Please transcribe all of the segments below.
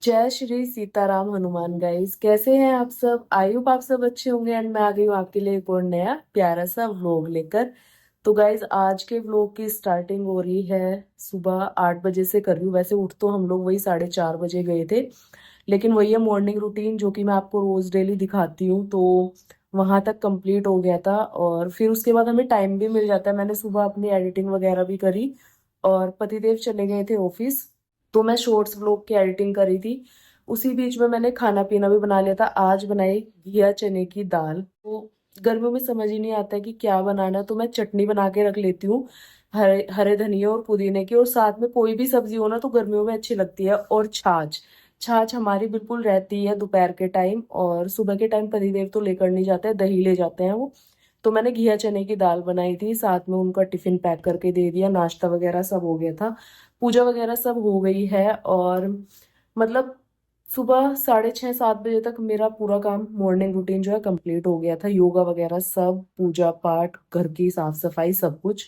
जय श्री सीताराम हनुमान गाइस, कैसे हैं आप सब। आई होप आप सब अच्छे होंगे एंड मैं आ गई हूँ आपके लिए एक और नया प्यारा सा व्लॉग लेकर। तो गाइस आज के व्लॉग की स्टार्टिंग हो रही है सुबह 8 बजे से कर रही हूँ। वैसे उठ तो हम लोग वही 4:30 बजे गए थे, लेकिन वही है मॉर्निंग रूटीन जो कि मैं आपको रोज डेली दिखाती हूँ। तो वहां तक कंप्लीट हो गया था और फिर उसके बाद हमें टाइम भी मिल जाता है। मैंने सुबह अपनी एडिटिंग वगैरह भी करी और पतिदेव चले गए थे ऑफिस, तो मैं शॉर्ट्स व्लॉग की एडिटिंग करी थी। उसी बीच में मैंने खाना पीना भी बना लिया था। आज बनाई घिया चने की दाल। तो गर्मियों में समझ ही नहीं आता है कि क्या बनाना, तो मैं चटनी बना के रख लेती हूँ हरे हरे धनिया और पुदीने की, और साथ में कोई भी सब्जी हो ना तो गर्मियों में अच्छी लगती है। और छाछ छाछ हमारी बिल्कुल रहती है दोपहर के टाइम, और सुबह के टाइम पतिदेव तो लेकर नहीं जाते हैं, दही ले जाते हैं वो। तो मैंने घिया चने की दाल बनाई थी, साथ में उनका टिफिन पैक करके दे दिया, नाश्ता वगैरह सब हो गया था, पूजा वगैरह सब हो गई है। और मतलब सुबह 6:30 7 बजे तक मेरा पूरा काम मॉर्निंग रूटीन जो है कंप्लीट हो गया था। योगा वगैरह सब, पूजा पाठ, घर की साफ सफाई, सब कुछ।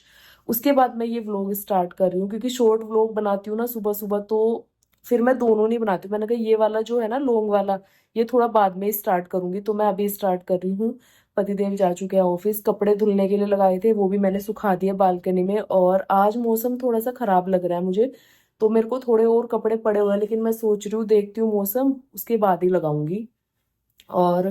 उसके बाद मैं ये व्लॉग स्टार्ट कर रही हूँ, क्योंकि शॉर्ट व्लॉग बनाती हूँ ना सुबह सुबहतो फिर मैं दोनों नहीं बनाती हूँ। मैंने कहा ये वाला जो है ना लॉन्ग वाला, ये थोड़ा बाद में स्टार्ट करूंगी, तो मैं अभी स्टार्ट कर रही हूँ। पतिदेव जा चुके हैं ऑफिस। कपड़े धुलने के लिए लगाए थे, वो भी मैंने सुखा दिया बालकनी में। और आज मौसम थोड़ा सा खराब लग रहा है मुझे, तो मेरे को थोड़े और कपड़े पड़े हुए हैं, लेकिन मैं सोच रही हूँ देखती हूँ मौसम, उसके बाद ही लगाऊंगी। और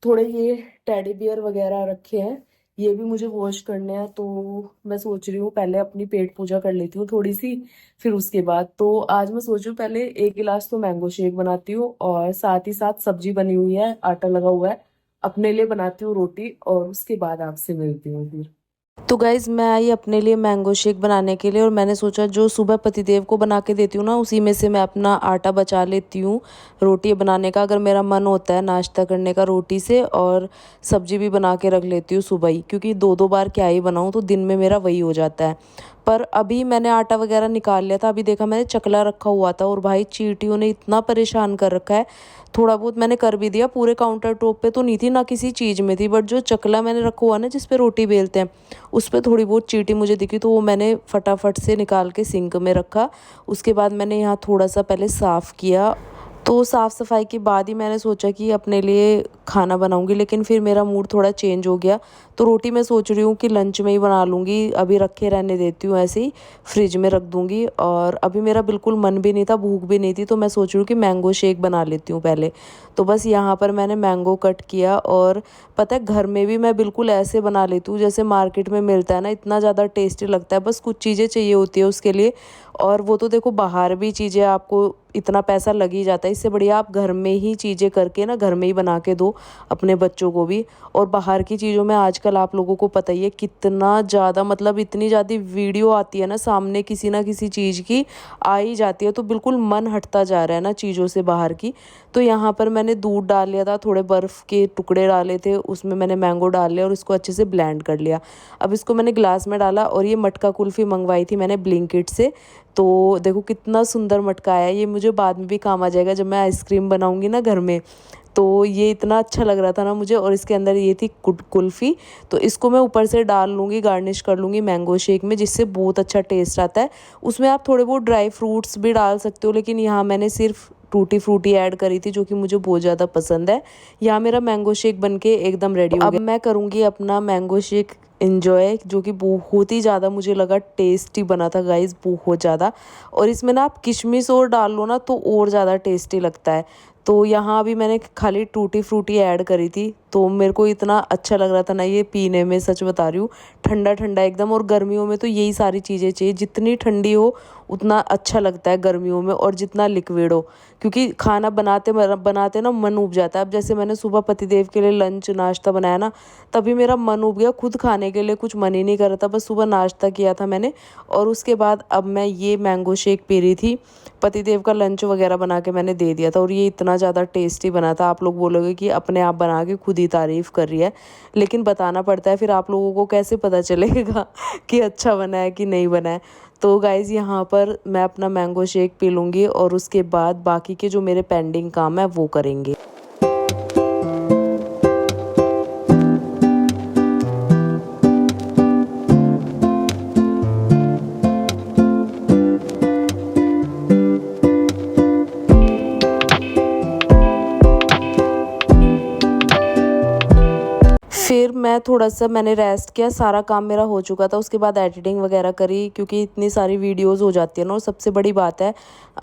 थोड़े ये टेडी बियर वगैरह रखे हैं, ये भी मुझे वॉश करने हैं। तो मैं सोच रही हूँ पहले अपनी पेट पूजा कर लेती हूँ थोड़ी सी, फिर उसके बाद। तो आज मैं सोच रही हूँ पहले एक गिलास तो मैंगो शेक बनाती हूँ, और साथ ही साथ सब्जी बनी हुई है, आटा लगा हुआ है, अपने लिए बनाती हूँ रोटी, और उसके बाद आपसे मिलती हूँ फिर। तो गाइज मैं आई अपने लिए मैंगो शेक बनाने के लिए, और मैंने सोचा जो सुबह पतिदेव को बना के देती हूँ ना उसी में से मैं अपना आटा बचा लेती हूँ रोटी बनाने का। अगर मेरा मन होता है नाश्ता करने का रोटी से, और सब्जी भी बना के रख लेती हूँ सुबह ही, क्योंकि दो दो बार क्या ही बनाऊँ, तो दिन में मेरा वही हो जाता है। पर अभी मैंने आटा वगैरह निकाल लिया था। अभी देखा मैंने चकला रखा हुआ था, और भाई चींटियों ने इतना परेशान कर रखा है। थोड़ा बहुत मैंने कर भी दिया, पूरे काउंटर टॉप पे तो नहीं थी ना किसी चीज़ में थी, बट जो चकला मैंने रखा हुआ ना जिस पे रोटी बेलते हैं, उस पर थोड़ी बहुत चींटी मुझे दिखी, तो वो मैंने फटाफट से निकाल के सिंक में रखा। उसके बाद मैंने यहाँ थोड़ा सा पहले साफ़ किया। तो साफ़ सफाई के बाद ही मैंने सोचा कि अपने लिए खाना बनाऊंगी, लेकिन फिर मेरा मूड थोड़ा चेंज हो गया। तो रोटी मैं सोच रही हूँ कि लंच में ही बना लूँगी, अभी रखे रहने देती हूँ ऐसे ही, फ्रिज में रख दूँगी। और अभी मेरा बिल्कुल मन भी नहीं था, भूख भी नहीं थी, तो मैं सोच रही हूँ कि मैंगो शेक बना लेती हूँ पहले। तो बस यहाँ पर मैंने मैंगो कट किया, और पता है घर में भी मैं बिल्कुल ऐसे बना लेती हूँ जैसे मार्केट में मिलता है ना, इतना ज़्यादा टेस्टी लगता है। बस कुछ चीज़ें चाहिए होती है उसके लिए, और वो तो देखो बाहर भी चीज़ें आपको इतना पैसा लग ही जाता है, इससे बढ़िया आप घर में ही चीज़ें करके ना घर में ही बना के दो अपने बच्चों को भी। और बाहर की चीज़ों में आजकल आप लोगों को पता ही है कितना ज़्यादा, मतलब इतनी ज़्यादा वीडियो आती है ना सामने, किसी ना किसी चीज़ की आ ही जाती है, तो बिल्कुल मन हटता जा रहा है ना चीज़ों से बाहर की। तो यहाँ पर मैंने दूध डाल लिया था, थोड़े बर्फ़ के टुकड़े डाले थे, उसमें मैंने मैंगो डाल लिया और इसको अच्छे से ब्लेंड कर लिया। अब इसको मैंने ग्लास में डाला, और ये मटका कुल्फ़ी मंगवाई थी मैंने ब्लिंकिट से। तो देखो कितना सुंदर मटका आया है, ये मुझे बाद में भी काम आ जाएगा जब मैं आइसक्रीम बनाऊंगी ना घर में। तो ये इतना अच्छा लग रहा था ना मुझे, और इसके अंदर ये थी कुल्फ़ी। तो इसको मैं ऊपर से डाल लूँगी, गार्निश कर लूँगी मैंगो शेक में, जिससे बहुत अच्छा टेस्ट आता है। उसमें आप थोड़े बहुत ड्राई फ्रूट्स भी डाल सकते हो, लेकिन यहाँ मैंने सिर्फ टूटी फ्रूटी ऐड करी थी जो कि मुझे बहुत ज़्यादा पसंद है। यहाँ मेरा मैंगो शेक बनके एकदम रेडी हो गया। अब मैं करूँगी अपना मैंगो शेक इंजॉय, जो कि बहुत ही ज़्यादा मुझे लगा टेस्टी बना था गाइस, बहुत ज़्यादा। और इसमें ना आप किशमिश और डाल लो ना तो और ज़्यादा टेस्टी लगता है। तो यहाँ अभी मैंने खाली टूटी फ्रूटी ऐड करी थी, तो मेरे को इतना अच्छा लग रहा था ना ये पीने में, सच बता रही हूँ, ठंडा ठंडा एकदम। और गर्मियों में तो यही सारी चीज़ें चाहिए, जितनी ठंडी हो उतना अच्छा लगता है गर्मियों में, और जितना लिक्विड हो, क्योंकि खाना बनाते बनाते ना मन उब जाता है। अब जैसे मैंने सुबह पतिदेव के लिए लंच नाश्ता बनाया ना, तभी मेरा मन उब गया, खुद खाने के लिए कुछ मन ही नहीं कर रहा था, बस सुबह नाश्ता किया था मैंने। और उसके बाद अब मैं ये मैंगो शेक पी रही थी। पतिदेव का लंच वगैरह बना के मैंने दे दिया था, और ये इतना ज़्यादा टेस्टी बना था। आप लोग बोलोगे कि अपने आप बना के खुद ही तारीफ़ कर रही है, लेकिन बताना पड़ता है, फिर आप लोगों को कैसे पता चलेगा कि अच्छा बना है कि नहीं बना है। तो गाइज़ यहाँ पर मैं अपना मैंगो शेक पी लूँगी, और उसके बाद बाकी के जो मेरे पेंडिंग काम है वो करेंगे। मैं थोड़ा सा मैंने रेस्ट किया, सारा काम मेरा हो चुका था। उसके बाद एडिटिंग वगैरह करी, क्योंकि इतनी सारी वीडियोस हो जाती है ना। और सबसे बड़ी बात है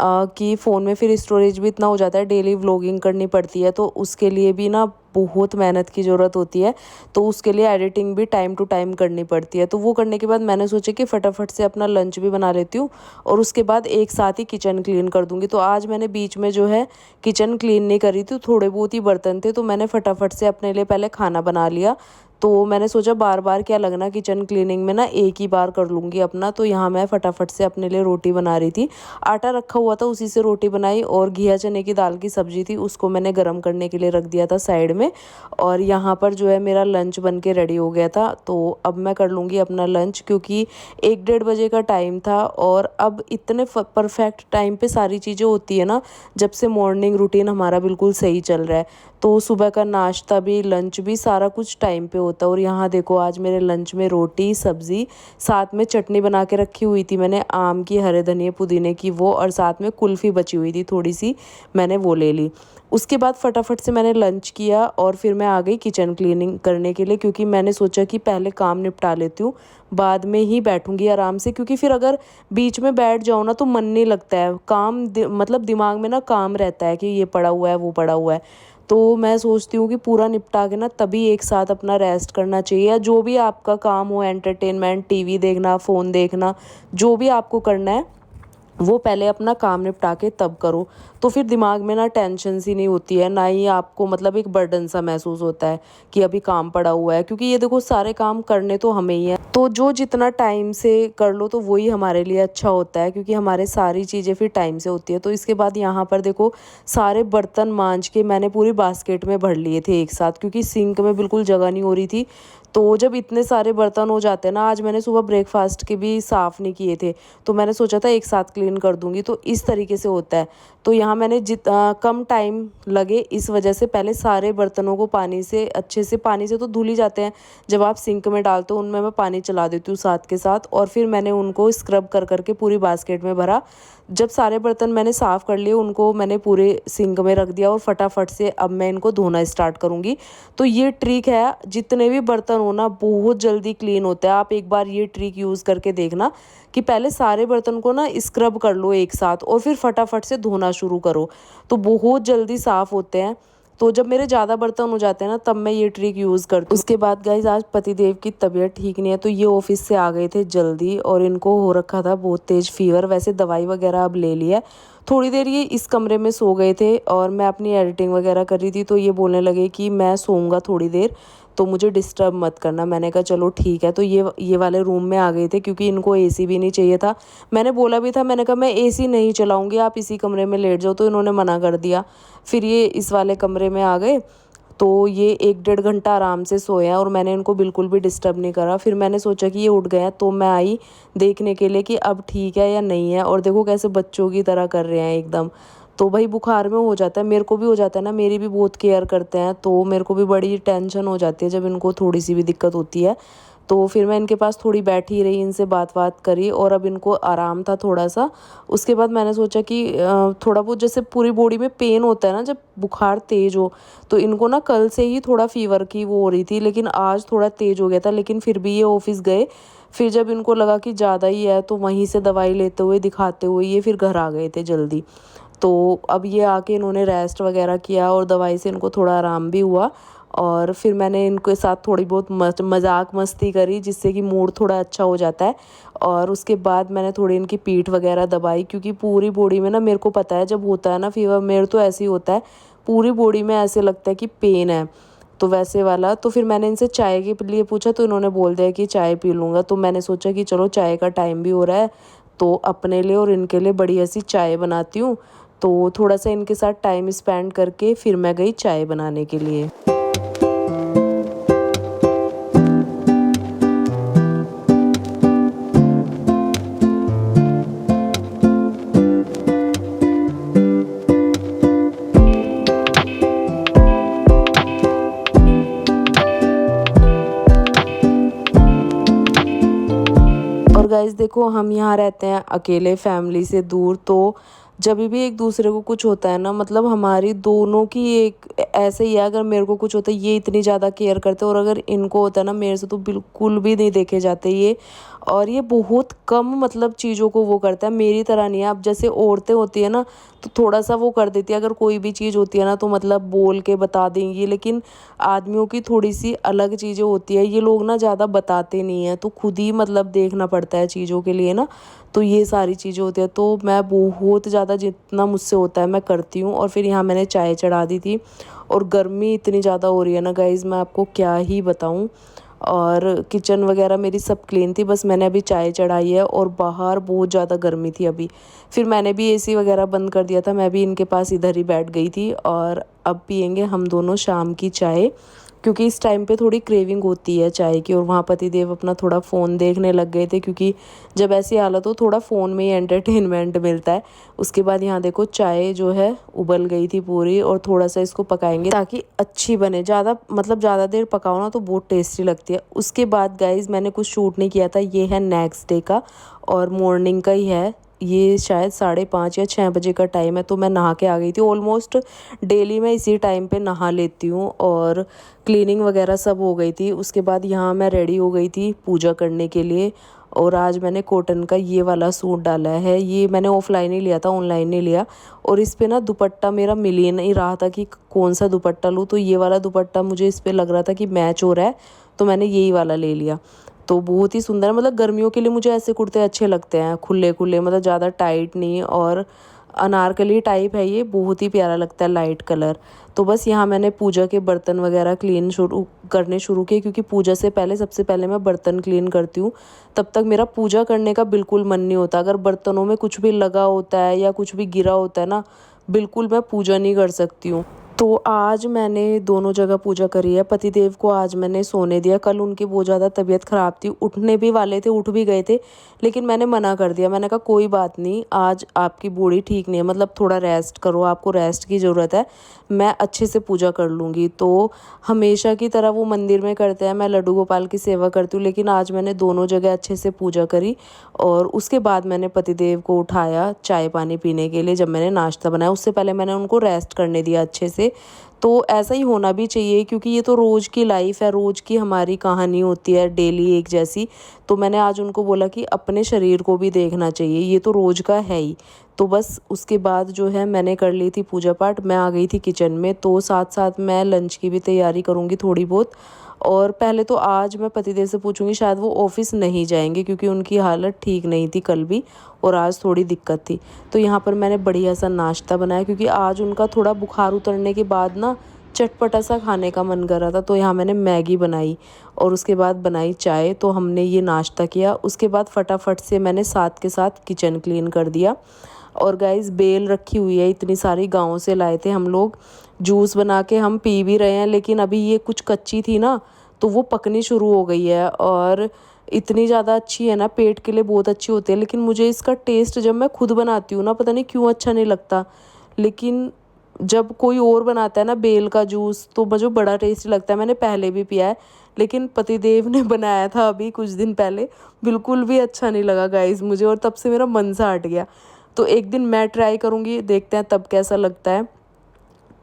कि फ़ोन में फिर स्टोरेज भी इतना हो जाता है, डेली व्लॉगिंग करनी पड़ती है, तो उसके लिए भी ना बहुत मेहनत की ज़रूरत होती है। तो उसके लिए एडिटिंग भी टाइम टू टाइम करनी पड़ती है। तो वो करने के बाद मैंने सोचा कि फटाफट से अपना लंच भी बना लेती हूँ और उसके बाद एक साथ ही किचन क्लीन कर दूँगी। तो आज मैंने बीच में जो है किचन क्लीन नहीं करी थी, थोड़े बहुत ही बर्तन थे, तो मैंने फटाफट से अपने लिए पहले खाना बना लिया। तो मैंने सोचा बार बार क्या लगना किचन क्लीनिंग में, ना एक ही बार कर लूँगी अपना। तो यहाँ मैं फटाफट से अपने लिए रोटी बना रही थी। आटा रखा हुआ था, उसी से रोटी बनाई, और घिया चने की दाल की सब्ज़ी थी, उसको मैंने गर्म करने के लिए रख दिया था साइड में। और यहाँ पर जो है मेरा लंच बन के रेडी हो गया था। तो अब मैं कर लूँगी अपना लंच, क्योंकि 1-1:30 बजे का टाइम था। और अब इतने परफेक्ट टाइम पे सारी चीज़ें होती है ना, जब से मॉर्निंग रूटीन हमारा बिल्कुल सही चल रहा है। तो सुबह का नाश्ता भी, लंच भी, सारा कुछ टाइम पे होता है। और यहाँ देखो आज मेरे लंच में रोटी, सब्ज़ी, साथ में चटनी बना के रखी हुई थी मैंने आम की, हरे धनिए पुदीने की वो, और साथ में कुल्फ़ी बची हुई थी थोड़ी सी, मैंने वो ले ली। उसके बाद फटाफट से मैंने लंच किया और फिर मैं आ गई किचन क्लीनिंग करने के लिए, क्योंकि मैंने सोचा कि पहले काम निपटा लेती हूँ, बाद में ही बैठूंगी आराम से। क्योंकि फिर अगर बीच में बैठ जाओ ना तो मन नहीं लगता है, काम मतलब दिमाग में ना काम रहता है कि ये पड़ा हुआ है, वो पड़ा हुआ है। तो मैं सोचती हूँ कि पूरा निपटा के ना तभी एक साथ अपना रेस्ट करना चाहिए, या जो भी आपका काम हो, एंटरटेनमेंट, टीवी देखना, फ़ोन देखना, जो भी आपको करना है वो पहले अपना काम निपटा के तब करो। तो फिर दिमाग में ना टेंशन सी नहीं होती है, ना ही आपको मतलब एक बर्डन सा महसूस होता है कि अभी काम पड़ा हुआ है। क्योंकि ये देखो सारे काम करने तो हमें ही है, तो जो जितना टाइम से कर लो तो वही हमारे लिए अच्छा होता है, क्योंकि हमारे सारी चीज़ें फिर टाइम से होती है। तो इसके बाद यहाँ पर देखो सारे बर्तन मांज के मैंने पूरी बास्केट में भर लिए थे एक साथ, क्योंकि सिंक में बिल्कुल जगह नहीं हो रही थी। तो जब इतने सारे बर्तन हो जाते हैं ना, आज मैंने सुबह ब्रेकफास्ट के भी साफ़ नहीं किए थे, तो मैंने सोचा था एक साथ क्लीन कर दूंगी। तो इस तरीके से होता है। तो यहाँ मैंने कम टाइम लगे इस वजह से पहले सारे बर्तनों को पानी से, अच्छे से, पानी से तो धुल ही जाते हैं जब आप सिंक में डालते हो, उनमें मैं पानी चला देती हूँ साथ के साथ, और फिर मैंने उनको स्क्रब कर करके पूरी बास्केट में भरा। जब सारे बर्तन मैंने साफ़ कर लिए, उनको मैंने पूरे सिंक में रख दिया और फटाफट से अब मैं इनको धोना स्टार्ट करूँगी। तो ये ट्रिक है, जितने भी बर्तन हो ना बहुत जल्दी क्लीन होता है। आप एक बार ये ट्रिक यूज़ करके देखना कि पहले सारे बर्तन को ना स्क्रब कर लो एक साथ और फिर फटाफट से धोना शुरू करो, तो बहुत जल्दी साफ़ होते हैं। तो जब मेरे ज़्यादा बर्तन हो जाते हैं ना तब मैं ये ट्रिक यूज़ करती हूँ। उसके बाद गाइज आज पतिदेव की तबीयत ठीक नहीं है, तो ये ऑफिस से आ गए थे जल्दी और इनको हो रखा था बहुत तेज़ फीवर। वैसे दवाई वगैरह अब ले लिया। थोड़ी देर ये इस कमरे में सो गए थे और मैं अपनी एडिटिंग वगैरह कर रही थी, तो ये बोलने लगे कि मैं सोऊंगा थोड़ी देर, तो मुझे डिस्टर्ब मत करना। मैंने कहा चलो ठीक है। तो ये वाले रूम में आ गए थे, क्योंकि इनको एसी भी नहीं चाहिए था। मैंने बोला भी था, मैंने कहा मैं एसी नहीं चलाऊंगी, आप इसी कमरे में लेट जाओ, तो इन्होंने मना कर दिया। फिर ये इस वाले कमरे में आ गए, तो ये 1-1.5 घंटा आराम से सोए हैं और मैंने इनको बिल्कुल भी डिस्टर्ब नहीं करा। फिर मैंने सोचा कि ये उठ गए हैं, तो मैं आई देखने के लिए कि अब ठीक है या नहीं है। और देखो कैसे बच्चों की तरह कर रहे हैं एकदम। तो भाई बुखार में हो जाता है, मेरे को भी हो जाता है ना, मेरी भी बहुत केयर करते हैं, तो मेरे को भी बड़ी टेंशन हो जाती है जब इनको थोड़ी सी भी दिक्कत होती है। तो फिर मैं इनके पास थोड़ी बैठी रही, इनसे बात करी, और अब इनको आराम था थोड़ा सा। उसके बाद मैंने सोचा कि थोड़ा बहुत जैसे पूरी बॉडी में पेन होता है ना जब बुखार तेज़ हो, तो इनको ना कल से ही थोड़ा फीवर की वो हो रही थी, लेकिन आज थोड़ा तेज़ हो गया था। लेकिन फिर भी ये ऑफिस गए, फिर जब इनको लगा कि ज़्यादा ही है तो वहीं से दवाई लेते हुए, दिखाते हुए ये फिर घर आ गए थे जल्दी। तो अब ये आके इन्होंने रेस्ट वगैरह किया और दवाई से इनको थोड़ा आराम भी हुआ। और फिर मैंने इनके साथ थोड़ी बहुत मजाक मस्ती करी, जिससे कि मूड थोड़ा अच्छा हो जाता है। और उसके बाद मैंने थोड़ी इनकी पीठ वगैरह दबाई, क्योंकि पूरी बॉडी में ना, मेरे को पता है जब होता है ना फीवर, मेरे तो ऐसे ही होता है, पूरी बॉडी में ऐसे लगता है कि पेन है, तो वैसे वाला। तो फिर मैंने इनसे चाय के लिए पूछा, तो इन्होंने बोल दिया कि चाय पी लूँगा। तो मैंने सोचा कि चलो चाय का टाइम भी हो रहा है, तो अपने लिए और इनके लिए बढ़िया सी चाय बनाती हूँ। तो थोड़ा सा इनके साथ टाइम स्पेंड करके फिर मैं गई चाय बनाने के लिए। और गाइस देखो हम यहाँ रहते हैं अकेले, फैमिली से दूर, तो जब भी एक दूसरे को कुछ होता है ना, मतलब हमारी दोनों की एक ऐसे ही है, अगर मेरे को कुछ होता है ये इतनी ज़्यादा केयर करते हैं, और अगर इनको होता है ना मेरे से तो बिल्कुल भी नहीं देखे जाते ये। और ये बहुत कम मतलब चीज़ों को वो करता है, मेरी तरह नहीं है। अब जैसे औरतें होती है ना तो थोड़ा सा वो कर देती है, अगर कोई भी चीज़ होती है ना तो मतलब बोल के बता देंगी, लेकिन आदमियों की थोड़ी सी अलग चीज़ें होती है, ये लोग ना ज़्यादा बताते नहीं हैं, तो खुद ही मतलब देखना पड़ता है चीज़ों के लिए ना। तो ये सारी चीज़ें होती हैं, तो मैं बहुत ज़्यादा जितना मुझसे होता है मैं करती हूँ। और फिर यहाँ मैंने चाय चढ़ा दी थी, और गर्मी इतनी ज़्यादा हो रही है ना गाइज़, मैं आपको क्या ही बताऊँ। और किचन वगैरह मेरी सब क्लीन थी, बस मैंने अभी चाय चढ़ाई है, और बाहर बहुत ज़्यादा गर्मी थी अभी। फिर मैंने भी एसी वगैरह बंद कर दिया था, मैं भी इनके पास इधर ही बैठ गई थी। और अब पियेंगे हम दोनों शाम की चाय, क्योंकि इस टाइम पे थोड़ी क्रेविंग होती है चाय की। और वहाँ पतिदेव अपना थोड़ा फ़ोन देखने लग गए थे, क्योंकि जब ऐसी हालत हो थोड़ा फ़ोन में ही एंटरटेनमेंट मिलता है। उसके बाद यहाँ देखो चाय जो है उबल गई थी पूरी, और थोड़ा सा इसको पकाएंगे ताकि अच्छी बने। ज़्यादा मतलब ज़्यादा देर पकाओ ना तो बहुत टेस्टी लगती है। उसके बाद गाइज़ मैंने कुछ शूट नहीं किया था, ये है नेक्स्ट डे का और मॉर्निंग का ही है। ये शायद 5:30 या 6 बजे का टाइम है, तो मैं नहा के आ गई थी। ऑलमोस्ट डेली मैं इसी टाइम पे नहा लेती हूँ, और क्लीनिंग वगैरह सब हो गई थी। उसके बाद यहाँ मैं रेडी हो गई थी पूजा करने के लिए। और आज मैंने कॉटन का ये वाला सूट डाला है, ये मैंने ऑफलाइन ही लिया था, ऑनलाइन नहीं लिया। और इस पे ना दुपट्टा मेरा मिल ही नहीं रहा था कि कौन सा दुपट्टा लूँ, तो ये वाला दुपट्टा मुझे इस पे लग रहा था कि मैच हो रहा है, तो मैंने यही वाला ले लिया। तो बहुत ही सुंदर, मतलब गर्मियों के लिए मुझे ऐसे कुर्ते अच्छे लगते हैं, खुले खुले, मतलब ज़्यादा टाइट नहीं, और अनारकली टाइप है ये, बहुत ही प्यारा लगता है लाइट कलर। तो बस यहाँ मैंने पूजा के बर्तन वगैरह क्लीन करने शुरू किए, क्योंकि पूजा से पहले सबसे पहले मैं बर्तन क्लीन करती हूँ। तब तक मेरा पूजा करने का बिल्कुल मन नहीं होता, अगर बर्तनों में कुछ भी लगा होता है या कुछ भी गिरा होता है ना, बिल्कुल मैं पूजा नहीं कर सकती हूँ। तो आज मैंने दोनों जगह पूजा करी है। पतिदेव को आज मैंने सोने दिया, कल उनकी बहुत ज़्यादा तबीयत ख़राब थी, उठने भी वाले थे, उठ भी गए थे, लेकिन मैंने मना कर दिया। मैंने कहा कोई बात नहीं, आज आपकी बॉडी ठीक नहीं है, मतलब थोड़ा रेस्ट करो, आपको रेस्ट की ज़रूरत है, मैं अच्छे से पूजा कर लूँगी। तो हमेशा की तरह वो मंदिर में करते हैं, मैं लड्डू गोपाल की सेवा करती हूँ, लेकिन आज मैंने दोनों जगह अच्छे से पूजा करी। और उसके बाद मैंने पतिदेव को उठाया चाय पानी पीने के लिए, जब मैंने नाश्ता बनाया उससे पहले मैंने उनको रेस्ट करने दिया अच्छे से। तो ऐसा ही होना भी चाहिए, क्योंकि ये तो रोज़ की लाइफ है, रोज़ की हमारी कहानी होती है डेली एक जैसी। तो मैंने आज उनको बोला कि अपने शरीर को भी देखना चाहिए, ये तो रोज़ का है ही। तो बस उसके बाद जो है मैंने कर ली थी पूजा पाठ, मैं आ गई थी किचन में, तो साथ साथ मैं लंच की भी तैयारी करूँगी थोड़ी बहुत। और पहले तो आज मैं पतिदेव से पूछूंगी, शायद वो ऑफिस नहीं जाएंगे, क्योंकि उनकी हालत ठीक नहीं थी कल भी, और आज थोड़ी दिक्कत थी। तो यहाँ पर मैंने बढ़िया सा नाश्ता बनाया, क्योंकि आज उनका थोड़ा बुखार उतरने के बाद ना चटपटा सा खाने का मन कर रहा था। तो यहाँ मैंने मैगी बनाई, और उसके बाद बनाई चाय, तो हमने ये नाश्ता किया। उसके बाद फटाफट से मैंने साथ के साथ किचन क्लीन कर दिया। और गाइस बेल रखी हुई है इतनी सारी, गाँव से लाए थे हम लोग, जूस बना के हम पी भी रहे हैं, लेकिन अभी ये कुछ कच्ची थी ना, तो वो पकनी शुरू हो गई है। और इतनी ज़्यादा अच्छी है ना, पेट के लिए बहुत अच्छी होती है, लेकिन मुझे इसका टेस्ट जब मैं खुद बनाती हूँ ना, पता नहीं क्यों अच्छा नहीं लगता। लेकिन जब कोई और बनाता है ना बेल का जूस, तो मुझे बड़ा टेस्टी लगता है। मैंने पहले भी पिया है, लेकिन पतिदेव ने बनाया था अभी कुछ दिन पहले, बिल्कुल भी अच्छा नहीं लगा गाइस मुझे, और तब से मेरा मन सा हट गया। तो एक दिन मैं ट्राई करूँगी, देखते हैं तब कैसा लगता है।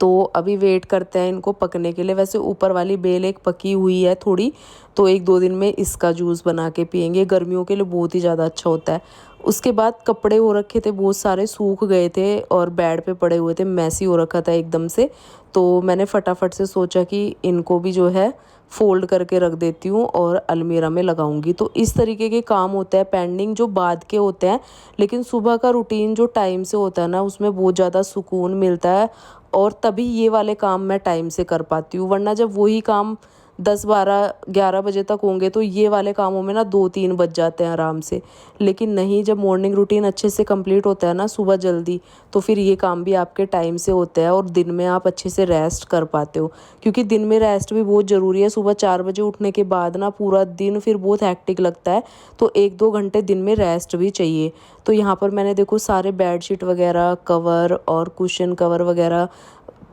तो अभी वेट करते हैं इनको पकने के लिए। वैसे ऊपर वाली बेल एक पकी हुई है थोड़ी, तो 1-2 दिन में इसका जूस बना के पियेंगे, गर्मियों के लिए बहुत ही ज़्यादा अच्छा होता है। उसके बाद कपड़े हो रखे थे बहुत सारे, सूख गए थे और बेड पे पड़े हुए थे, मैसी हो रखा था एकदम से। तो मैंने फटाफट से सोचा कि इनको भी जो है फ़ोल्ड करके रख देती हूँ और अलमीरा में लगाऊंगी। तो इस तरीके के काम होते हैं पेंडिंग, जो बाद के होते हैं, लेकिन सुबह का रूटीन जो टाइम से होता है ना, उसमें बहुत ज़्यादा सुकून मिलता है। और तभी ये वाले काम मैं टाइम से कर पाती हूँ, वरना जब वही काम 10-12-11 बजे तक होंगे तो ये वाले कामों में ना 2-3 बज जाते हैं आराम से। लेकिन नहीं, जब मॉर्निंग रूटीन अच्छे से कंप्लीट होता है ना सुबह जल्दी, तो फिर ये काम भी आपके टाइम से होते हैं, और दिन में आप अच्छे से रेस्ट कर पाते हो, क्योंकि दिन में रेस्ट भी बहुत ज़रूरी है। सुबह 4 बजे उठने के बाद ना पूरा दिन फिर बहुत हैक्टिक लगता है, तो 1-2 घंटे दिन में रेस्ट भी चाहिए। तो यहाँ पर मैंने देखो सारे बेडशीट वगैरह, कवर और कुशन कवर वगैरह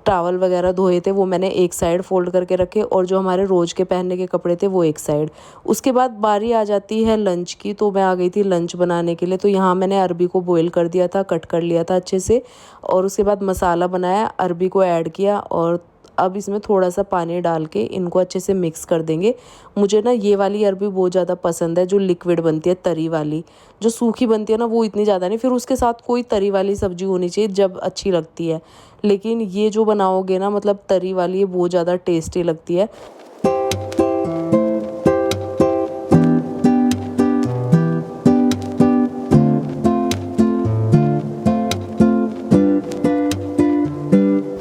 टावल वगैरह धोए थे वो मैंने एक साइड फोल्ड करके रखे, और जो हमारे रोज़ के पहनने के कपड़े थे वो एक साइड। उसके बाद बारी आ जाती है लंच की, तो मैं आ गई थी लंच बनाने के लिए। तो यहाँ मैंने अरबी को बॉईल कर दिया था, कट कर लिया था अच्छे से, और उसके बाद मसाला बनाया, अरबी को ऐड किया, और अब इसमें थोड़ा सा पानी डाल के इनको अच्छे से मिक्स कर देंगे। मुझे ना ये वाली अरबी बहुत ज़्यादा पसंद है, जो लिक्विड बनती है तरी वाली। जो सूखी बनती है ना वो इतनी ज़्यादा नहीं, फिर उसके साथ कोई तरी वाली सब्जी होनी चाहिए जब अच्छी लगती है। लेकिन ये जो बनाओगे ना, मतलब तरी वाली, ये बहुत ज़्यादा टेस्टी लगती है।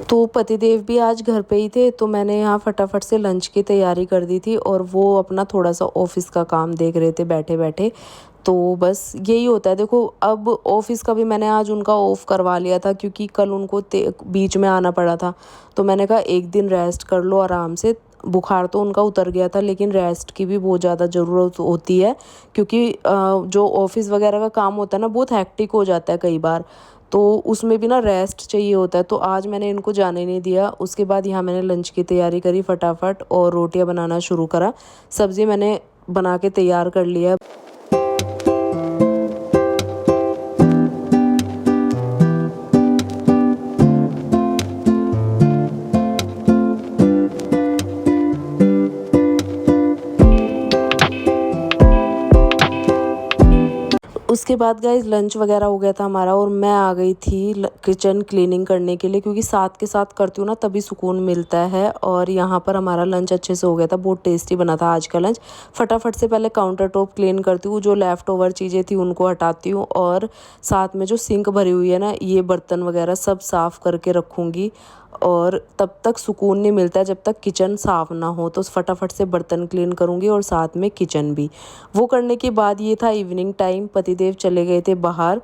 तो पतिदेव भी आज घर पे ही थे, तो मैंने यहाँ फटाफट से लंच की तैयारी कर दी थी, और वो अपना थोड़ा सा ऑफिस का काम देख रहे थे बैठे बैठे। तो बस यही होता है। देखो, अब ऑफिस का भी मैंने आज उनका ऑफ करवा लिया था, क्योंकि कल उनको बीच में आना पड़ा था। तो मैंने कहा एक दिन रेस्ट कर लो आराम से। बुखार तो उनका उतर गया था, लेकिन रेस्ट की भी बहुत ज़्यादा ज़रूरत होती है, क्योंकि जो ऑफिस वगैरह का काम होता है ना, बहुत हैक्टिक हो जाता है कई बार। तो उसमें भी ना रेस्ट चाहिए होता है। तो आज मैंने इनको जाने नहीं दिया। उसके बाद यहाँ मैंने लंच की तैयारी करी फटाफट, और रोटियां बनाना शुरू करा। सब्ज़ी मैंने बना के तैयार कर लिया। उसके बाद गाइस लंच वगैरह हो गया था हमारा, और मैं आ गई थी किचन क्लीनिंग करने के लिए, क्योंकि साथ के साथ करती हूँ ना तभी सुकून मिलता है। और यहाँ पर हमारा लंच अच्छे से हो गया था, बहुत टेस्टी बना था आज का लंच। फटाफट से पहले काउंटर टॉप क्लीन करती हूँ, जो लेफ़्ट ओवर चीज़ें थी उनको हटाती हूँ, और साथ में जो सिंक भरी हुई है ना, ये बर्तन वगैरह सब साफ़ करके रखूँगी। और तब तक सुकून नहीं मिलता है जब तक किचन साफ़ ना हो। तो फटाफट से बर्तन क्लीन करूँगी, और साथ में किचन भी। वो करने के बाद ये था इवनिंग टाइम, पतिदेव चले गए थे बाहर,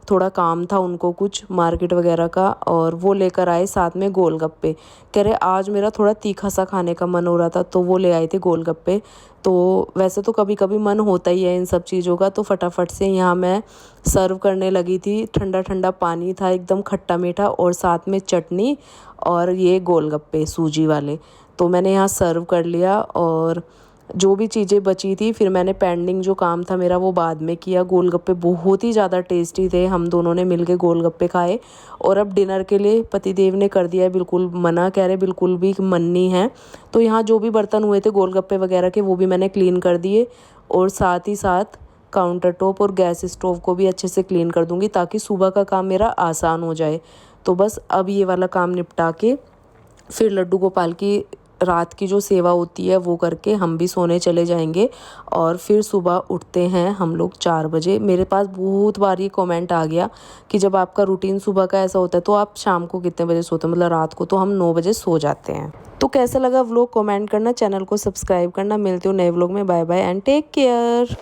थोड़ा काम था उनको कुछ मार्केट वगैरह का, और वो लेकर आए साथ में गोलगप्पे। कह रहे आज मेरा थोड़ा तीखा सा खाने का मन हो रहा था, तो वो ले आए थे गोलगप्पे। तो वैसे तो कभी कभी मन होता ही है इन सब चीज़ों का। तो फटाफट से यहाँ मैं सर्व करने लगी थी। ठंडा ठंडा पानी था, एकदम खट्टा मीठा, और साथ में चटनी, और ये गोलगप्पे सूजी वाले। तो मैंने यहाँ सर्व कर लिया, और जो भी चीज़ें बची थी फिर मैंने पेंडिंग जो काम था मेरा वो बाद में किया। गोलगप्पे बहुत ही ज़्यादा टेस्टी थे, हम दोनों ने मिलके गोलगप्पे खाए। और अब डिनर के लिए पतिदेव ने कर दिया है बिल्कुल मना, कह रहे बिल्कुल भी मन नहीं है। तो यहाँ जो भी बर्तन हुए थे गोलगप्पे वगैरह के, वो भी मैंने क्लीन कर दिए, और साथ ही साथ काउंटर टॉप और गैस स्टोव को भी अच्छे से क्लीन कर दूँगी, ताकि सुबह का काम मेरा आसान हो जाए। तो बस अब ये वाला काम निपटा के फिर लड्डू गोपाल की रात की जो सेवा होती है वो करके हम भी सोने चले जाएंगे। और फिर सुबह उठते हैं हम लोग 4 बजे। मेरे पास बहुत बार ये कमेंट आ गया कि जब आपका रूटीन सुबह का ऐसा होता है तो आप शाम को कितने बजे सोते हो, मतलब रात को। तो हम 9 बजे सो जाते हैं। तो कैसा लगा व्लॉग कमेंट करना, चैनल को सब्सक्राइब करना। मिलती हूँ नए व्लॉग में। Bye bye and take care.